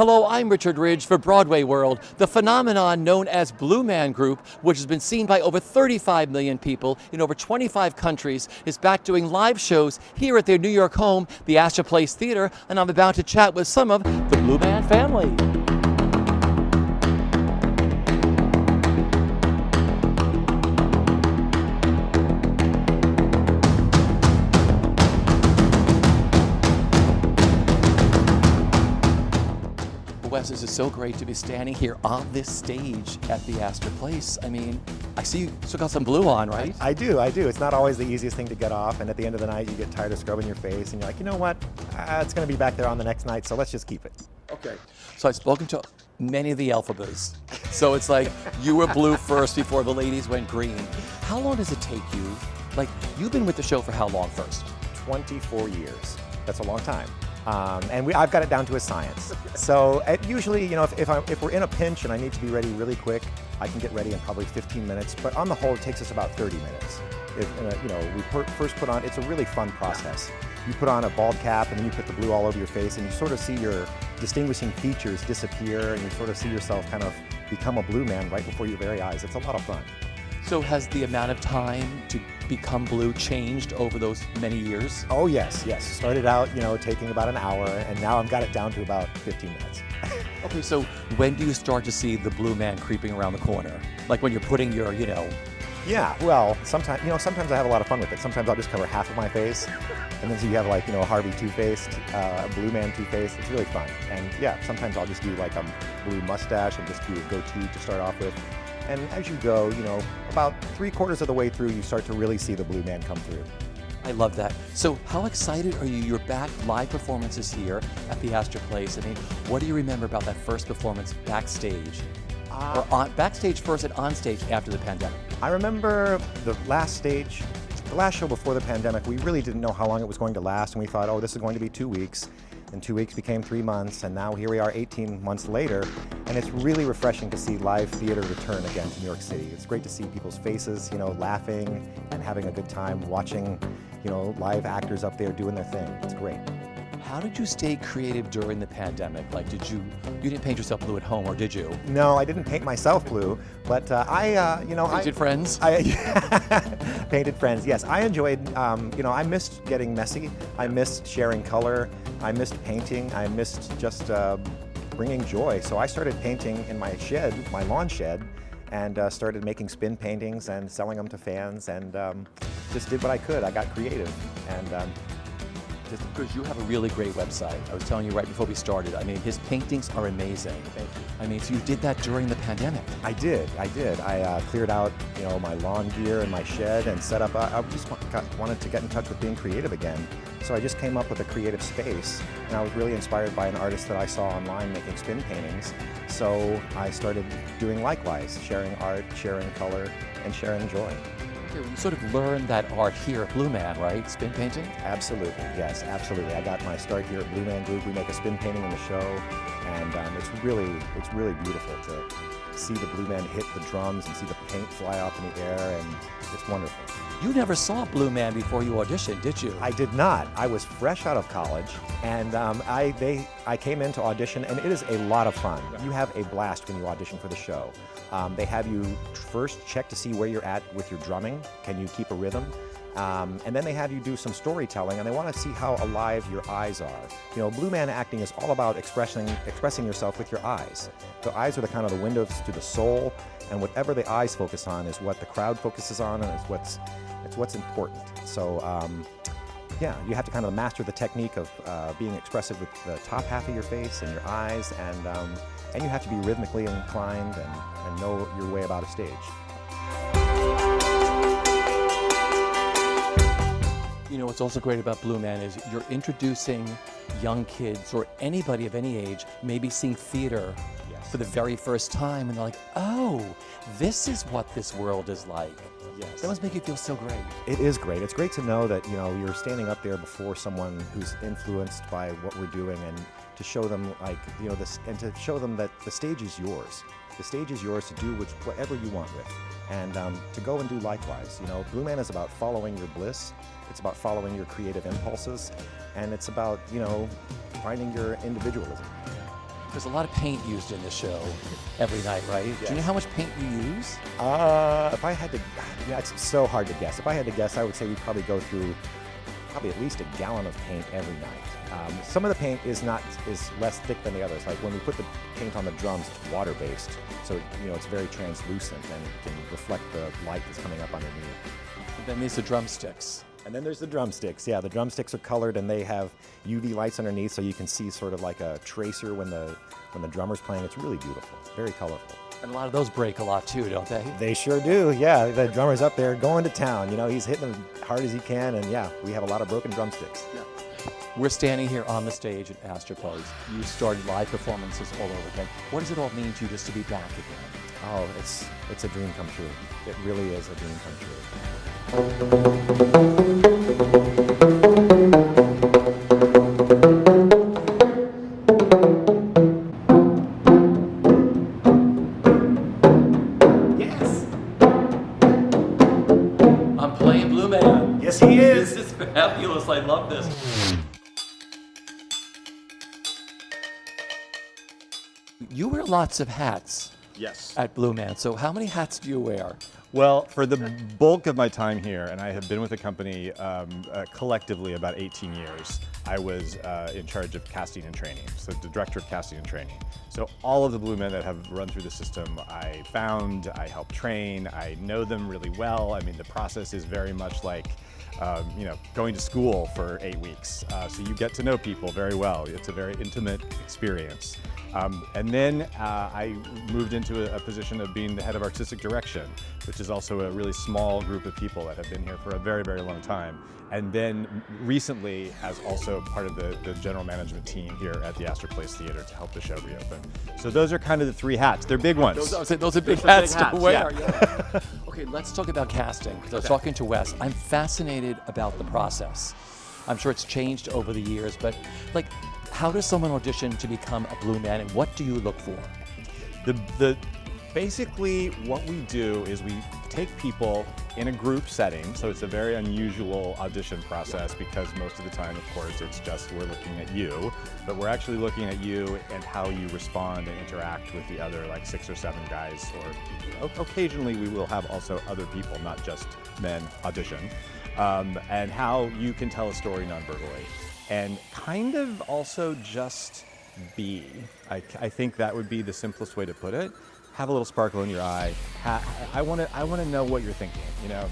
Hello, I'm Richard Ridge for Broadway World. The phenomenon known as Blue Man Group, which has been seen by over 35 million people in over 25 countries, is back doing live shows here at their New York home, the Astor Place Theater, and I'm about to chat with some of the Blue Man family. Wes, this is so great to be standing here on this stage at the Astor Place. I mean, I see you still got some blue on, right? I do. It's not always the easiest thing to get off, and at the end of the night, you get tired of scrubbing your face, and you're like, you know what? It's going to be back there on the next night, so let's just keep it. Okay. So I've spoken to many of the alphabets. So it's like you were blue first before the ladies went green. How long does it take you? Like, you've been with the show for how long first? 24 years. That's a long time. And I've got it down to a science. So usually, if we're in a pinch and I need to be ready really quick, I can get ready in probably 15 minutes. But on the whole, it takes us about 30 minutes. First put on, it's a really fun process. You put on a bald cap and then you put the blue all over your face and you sort of see your distinguishing features disappear and you sort of see yourself kind of become a blue man right before your very eyes. It's a lot of fun. So has the amount of time to become blue changed over those many years? Oh yes. Started out, taking about an hour, and now I've got it down to about 15 minutes. Okay, so when do you start to see the blue man creeping around the corner? Like when you're putting your, Yeah, well, sometimes I have a lot of fun with it. Sometimes I'll just cover half of my face, and then so you have like, Harvey Two-Faced, Blue Man Two-Faced. It's really fun. And yeah, sometimes I'll just do like a blue mustache and just do a goatee to start off with. And as you go, about 3/4 of the way through, you start to really see the blue man come through. I love that. So how excited are you? You're back, live performances here at the Astor Place. I mean, what do you remember about that first performance backstage? Or backstage first and on stage after the pandemic? I remember the last show before the pandemic, we really didn't know how long it was going to last, and we thought, oh, this is going to be 2 weeks. And 2 weeks became 3 months, and now here we are 18 months later, and it's really refreshing to see live theater return again to New York City. It's great to see people's faces, laughing and having a good time, watching, live actors up there doing their thing. It's great. How did you stay creative during the pandemic? Like, you didn't paint yourself blue at home, or did you? No, I didn't paint myself blue, but Painted friends? Painted friends, yes. I enjoyed, I missed getting messy. I missed sharing color. I missed painting. I missed just bringing joy. So I started painting in my shed, my lawn shed, and started making spin paintings and selling them to fans, and just did what I could. I got creative, and just because you have a really great website. I was telling you right before we started, I mean, his paintings are amazing. Thank you. I mean, so you did that during the pandemic. I did. I cleared out, my lawn gear in my shed and set up, I just wanted to get in touch with being creative again. So I just came up with a creative space, and I was really inspired by an artist that I saw online making spin paintings. So I started doing likewise, sharing art, sharing color, and sharing joy. You sort of learned that art here at Blue Man, right? Spin painting? Absolutely, yes, absolutely. I got my start here at Blue Man Group. We make a spin painting in the show, and it's really beautiful to see the blue man hit the drums and see the paint fly off in the air, and it's wonderful. You never saw Blue Man before you auditioned, did you? I did not. I was fresh out of college, and I came in to audition, and it is a lot of fun. You have a blast when you audition for the show. They have you first check to see where you're at with your drumming. Can you keep a rhythm? And then they have you do some storytelling, and they want to see how alive your eyes are. Blue man acting is all about expressing yourself with your eyes. The eyes are the kind of the windows to the soul, and whatever the eyes focus on is what the crowd focuses on, and it's what's important. So, yeah, you have to kind of master the technique of being expressive with the top half of your face and your eyes, and you have to be rhythmically inclined and know your way about a stage. What's also great about Blue Man is you're introducing young kids or anybody of any age maybe seeing theater for the very first time, and they're like, oh, this is what this world is like. Yes. That must make you feel so great. It is great. It's great to know that, you're standing up there before someone who's influenced by what we're doing, and to show them and to show them that the stage is yours. The stage is yours to do whatever you want with, and to go and do likewise. Blue Man is about following your bliss. It's about following your creative impulses, and it's about, finding your individualism. There's a lot of paint used in this show every night, right? Do you know how much paint you use? If I had to, it's so hard to guess. If I had to guess, I would say we'd probably go through probably at least a gallon of paint every night. Some of the paint is less thick than the others. Like when we put the paint on the drums, it's water-based, so it's very translucent and can reflect the light that's coming up underneath. And then there's the drumsticks. And then there's the drumsticks. Yeah, the drumsticks are colored and they have UV lights underneath, so you can see sort of like a tracer when the drummer's playing. It's really beautiful. It's very colorful. And a lot of those break a lot too, don't they? They sure do. Yeah, the drummer's up there going to town. He's hitting them as hard as he can, and yeah, we have a lot of broken drumsticks. Yeah. We're standing here on the stage at Astor Place. You started live performances all over again. What does it all mean to you just to be back again? Oh, it's a dream come true. It really is a dream come true. Yes! I'm playing Blue Man. Yes, he is. This is fabulous. I love this. You wear lots of hats. Yes. At Blue Man. So how many hats do you wear? Well, for the bulk of my time here, and I have been with the company collectively about 18 years, I was in charge of casting and training, so the director of casting and training. So all of the Blue Men that have run through the system, I found, I helped train, I know them really well. I mean, the process is very much like going to school for 8 weeks. So you get to know people very well. It's a very intimate experience. And then I moved into a position of being the head of artistic direction, which is also a really small group of people that have been here for a very, very long time. And then recently as also part of the general management team here at the Astor Place Theater to help the show reopen. So those are kind of the 3 hats. They're big ones. Those are big hats to wear. Yeah. Okay, let's talk about casting, because I was talking to Wes. I'm fascinated about the process. I'm sure it's changed over the years, but how does someone audition to become a Blue Man, and what do you look for? Basically, what we do is we take people in a group setting, so it's a very unusual audition process because most of the time, of course, it's just we're looking at you, but we're actually looking at you and how you respond and interact with the other 6 or 7 guys, or occasionally we will have also other people, not just men, audition, and how you can tell a story non-verbally. And kind of also just be. I think that would be the simplest way to put it. Have a little sparkle in your eye. I want to know what you're thinking.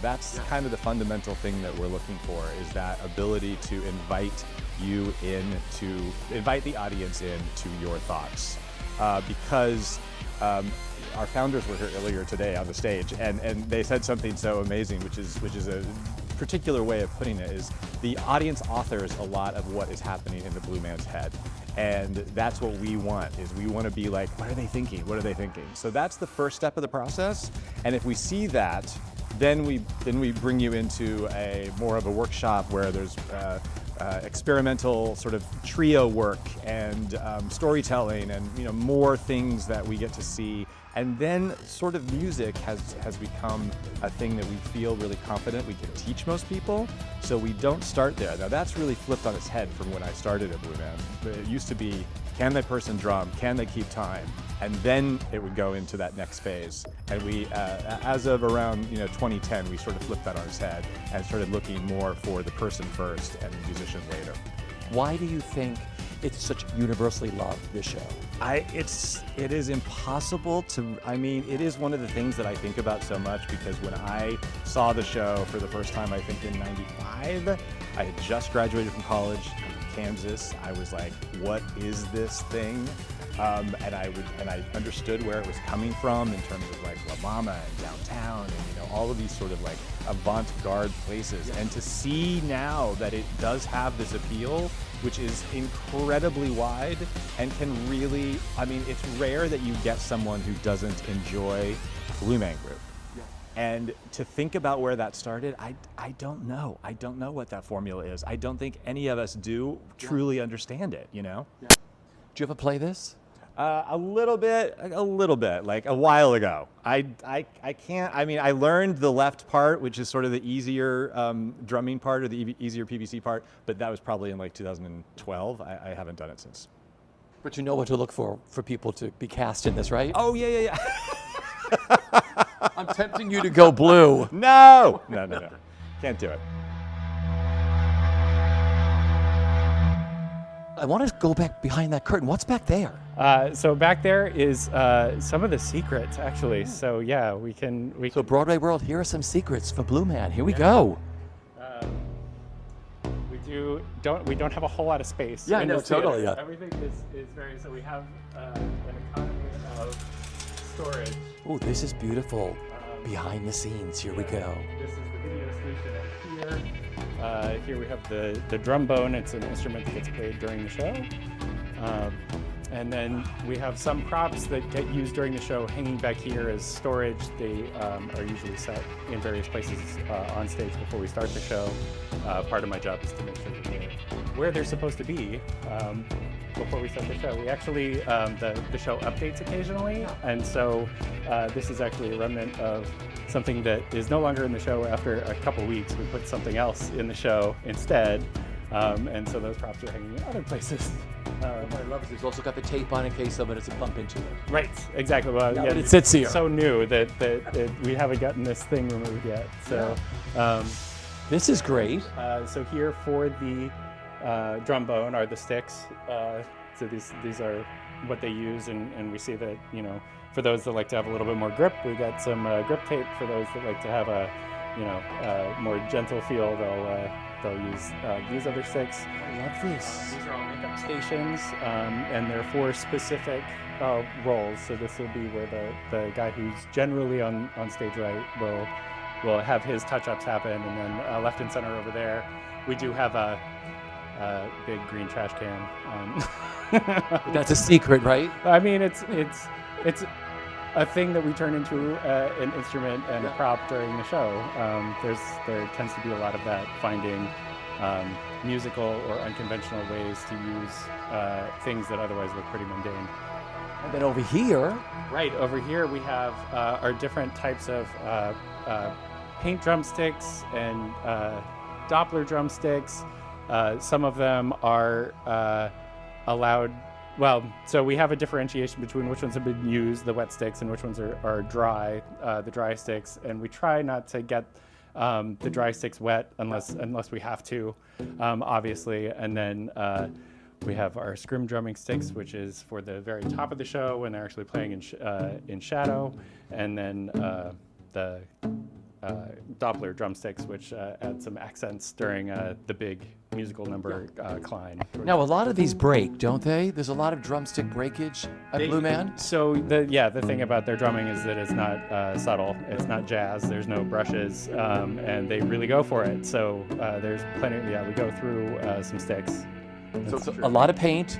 That's kind of the fundamental thing that we're looking for, is that ability to invite the audience into your thoughts. Because our founders were here earlier today on the stage, and they said something so amazing, which is a particular way of putting it, is the audience authors a lot of what is happening in the Blue Man's head. And that's what we want, is we want to be like, what are they thinking? What are they thinking? So that's the first step of the process. And if we see that, then we bring you into more of a workshop where there's experimental sort of trio work and storytelling and more things that we get to see. And then sort of music has become a thing that we feel really confident we can teach most people. So we don't start there. Now that's really flipped on its head from when I started at Blue Man. It used to be, can that person drum? Can they keep time? And then it would go into that next phase. And we, as of around 2010, we sort of flipped that on its head and started looking more for the person first and the musician later. Why do you think it's such universally loved, this show? It is impossible to, it is one of the things that I think about so much, because when I saw the show for the first time, I think in '95, I had just graduated from college in Kansas. I was like, what is this thing? And I understood where it was coming from in terms of La Mama and downtown and all of these sort of avant-garde places. And to see now that it does have this appeal, which is incredibly wide and can really, it's rare that you get someone who doesn't enjoy Blue Man Group. Yeah. And to think about where that started, I don't know. I don't know what that formula is. I don't think any of us do truly understand it, Yeah. Do you ever play this? A little bit, like a while ago. I can't, I learned the left part, which is sort of the easier drumming part, or the easier PVC part, but that was probably in 2012. I haven't done it since. But you know what to look for people to be cast in this, right? Oh, yeah. I'm tempting you to go blue. No. Can't do it. I want to go back behind that curtain. What's back there? So back there is some of the secrets, actually. So yeah, we can. So Broadway World, here are some secrets for Blue Man. Here we go. We don't have a whole lot of space. Yeah, in no, this theater. totally, yeah. Everything is very. So we have an economy of storage. Oh, this is beautiful. Behind the scenes, here we go. This is the video station here. Here we have the drum bone. It's an instrument that gets played during the show. And then we have some props that get used during the show hanging back here as storage. They are usually set in various places on stage before we start the show. Part of my job is to make sure that they're where they're supposed to be before we start the show. We actually, the show updates occasionally, and so this is actually a remnant of something that is no longer in the show. After a couple weeks, we put something else in the show instead. And so those props are hanging in other places. What I love is it's also got the tape on in case someone is to bump into it. Right, exactly. Well, Yeah, but it sits here. It's so new that we haven't gotten this thing removed yet. So, This is great. so here for the drum bone are the sticks. So these are what they use, and we see that, you know, for those that like to have a little bit more grip, we got some grip tape. For those that like to have a, you know, more gentle feel, they'll use these other sticks. I love this. These are all makeup stations, and they're for specific roles. So this will be where the guy who's generally on stage right will have his touch-ups happen, and then left and center over there, we do have a big green trash can. That's a secret, right? I mean, it's a thing that we turn into an instrument and a prop during the show. There tends to be a lot of that, finding musical or unconventional ways to use things that otherwise look pretty mundane. And then over here, Right, over here we have our different types of paint drumsticks and Doppler drumsticks. Some of them are allowed. Well, so we have a differentiation between which ones have been used, the wet sticks, and which ones are dry, the dry sticks. And we try not to get the dry sticks wet unless we have to, obviously. And then we have our scrim drumming sticks, which is for the very top of the show when they're actually playing in shadow. And then the Doppler drumsticks, which add some accents during the big musical number, Klein. now a lot of these break, don't they? There's a lot of drumstick breakage at Blue Man. So the thing about their drumming is that it's not subtle. It's not jazz. There's no brushes, and they really go for it. So there's plenty. Yeah, we go through some sticks. So a lot of paint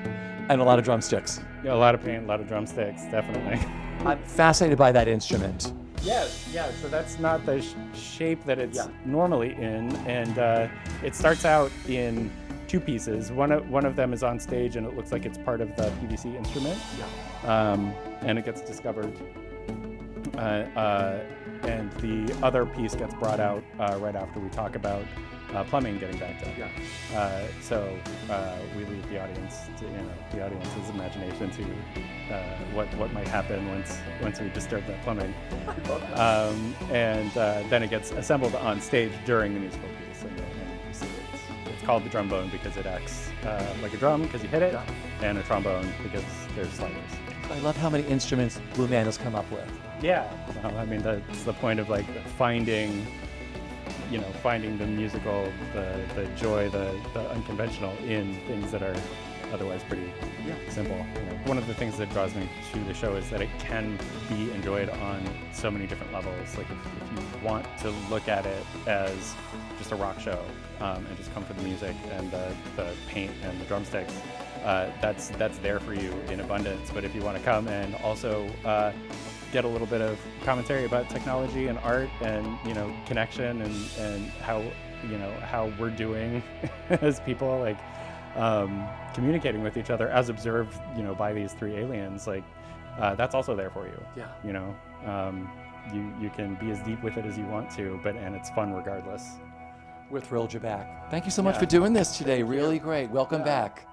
and a lot of drumsticks. Yeah, a lot of paint, a lot of drumsticks, definitely. I'm fascinated by that instrument. Yes, yeah. So that's not the shape that it's normally in, and it starts out in two pieces. One of them is on stage, and it looks like it's part of the PVC instrument, and it gets discovered. And the other piece gets brought out right after we talk about plumbing getting backed up. So we leave the audience to, the audience's imagination to what might happen once we disturb that plumbing. And then it gets assembled on stage during the musical piece. And you see it's called the drum bone because it acts like a drum because you hit it, and a trombone because there's sliders. I love how many instruments Blue Man has come up with. Yeah, well, I mean that's the point of like finding the musical, the joy, the unconventional in things that are otherwise pretty simple. One of the things that draws me to the show is that it can be enjoyed on so many different levels. Like if you want to look at it as just a rock show and just come for the music and the paint and the drumsticks, that's there for you in abundance. But if you want to come and also get a little bit of commentary about technology and art and connection and how we're doing as people, like communicating with each other as observed by these three aliens, like that's also there for you. You can be as deep with it as you want to, and it's fun regardless. We're thrilled you're back. Thank you so much for doing this today. Really great. Welcome back.